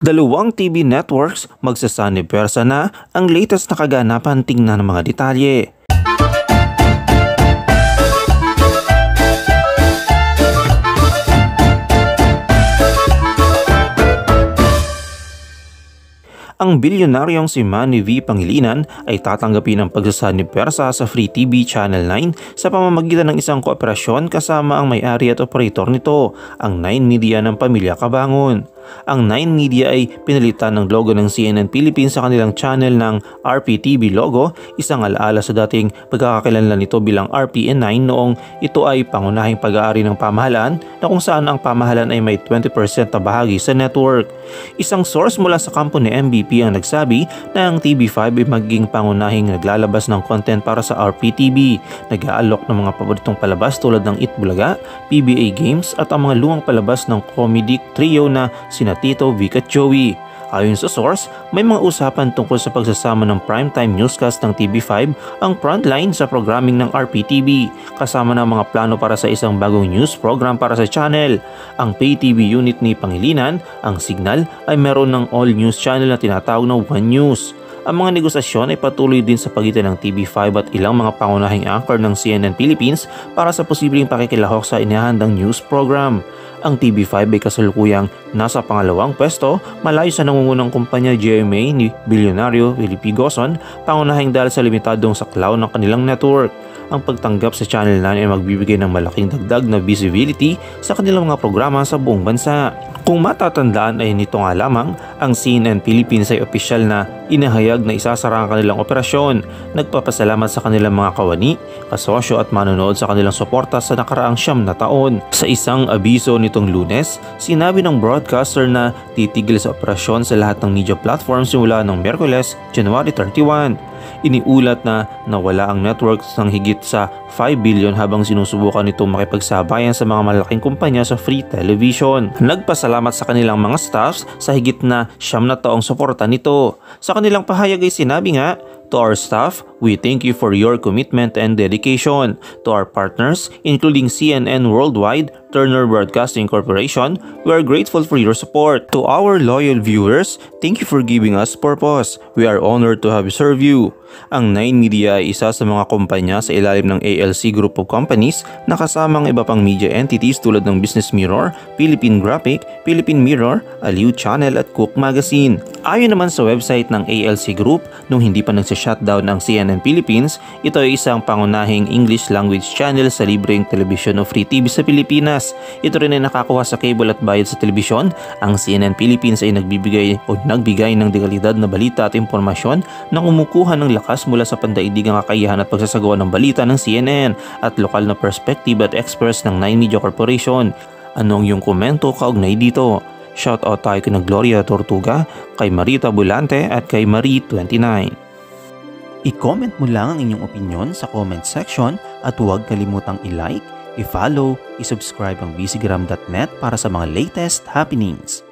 Dalawang TV networks magsasanibersa na ang latest na kaganapan, tingnan ng mga detalye. Ang bilyonaryong si Manny V. Pangilinan ay tatanggapin ang pagsasanibersa sa Free TV Channel 9 sa pamamagitan ng isang kooperasyon kasama ang may-ari at operator nito, ang 9 Media ng pamilya Cabangon. Ang 9 Media ay pinalitan ng logo ng CNN Philippines sa kanilang channel ng RPTV logo, isang alaala sa dating pagkakakilanlan nito bilang RPN9 noong ito ay pangunahing pag-aari ng pamahalaan na kung saan ang pamahalaan ay may 20% na bahagi sa network. Isang source mula sa kampo ni MVP ang nagsabi na ang TV5 ay magiging pangunahing naglalabas ng content para sa RPTV, nag-aalok ng mga paboritong palabas tulad ng Eat Bulaga, PBA Games at ang mga lumang palabas ng comedic trio na sina Tito, Vic at Joey. Ayon sa source, may mga usapan tungkol sa pagsasama ng primetime newscast ng TV5 ang frontline sa programming ng RPTV, kasama ng mga plano para sa isang bagong news program para sa channel. Ang pay TV unit ni Pangilinan, ang Signal, ay meron ng all news channel na tinatawag na One News. Ang mga negosasyon ay patuloy din sa pagitan ng TV5 at ilang mga pangunahing anchor ng CNN Philippines para sa posibleng pakikilahok sa inihahandang news program. Ang TV5 ay kasalukuyang nasa pangalawang pwesto malayo sa nangungunang kumpanya GMA ni bilyonaryo Felipe Gozon, pangunahing dahil sa limitadong saklaw ng kanilang network. Ang pagtanggap sa Channel 9 ay magbibigay ng malaking dagdag na visibility sa kanilang mga programa sa buong bansa. Kung matatandaan ay nito nga lamang, ang CNN Philippines ay opisyal na inahayag na isasara ang kanilang operasyon. Nagpapasalamat sa kanilang mga kawani, kasosyo at manonood sa kanilang suporta sa nakaraang 9 na taon. Sa isang abiso nitong Lunes, sinabi ng broadcaster na titigil sa operasyon sa lahat ng media platforms simula ng Miyerkules, January 31. Iniulat na nawala ang network ng higit sa 5 billion habang sinusubukan nitong makipagsabayan sa mga malaking kumpanya sa free television. Nagpasalamat sa kanilang mga staffs sa higit na 9 na taong suporta nito. Sa kanilang pahayag ay sinabi nga, "To our staff, we thank you for your commitment and dedication. To our partners, including CNN Worldwide, Turner Broadcasting Corporation, we are grateful for your support. To our loyal viewers, thank you for giving us purpose. We are honored to have served you." Ang 9 Media ay isa sa mga kumpanya sa ilalim ng ALC Group of Companies na kasama ang iba pang media entities tulad ng Business Mirror, Philippine Graphic, Philippine Mirror, Aliw Channel at Cook Magazine. Ayon naman sa website ng ALC Group, nung hindi pa nagsashutdown ang CNN Philippines, ito ay isang pangunahing English language channel sa libreng telebisyon o free TV sa Pilipinas. Ito rin ay nakakuha sa cable at bayad sa telebisyon. Ang CNN Philippines ay nagbigay ng dekalidad na balita at impormasyon na kumukuha ng lakas mula sa pandaigdigang kakayahan at pagsasagawa ng balita ng CNN at lokal na perspective at experts ng 9 Media Corporation. Anong iyong komento kaugnay dito? Shoutout tayo kina Gloria Tortuga, kay Marita Bulante at kay Marie29. I-comment mo lang ang inyong opinion sa comment section at huwag kalimutang i-like, i-follow, i-subscribe ang bcgram.net para sa mga latest happenings.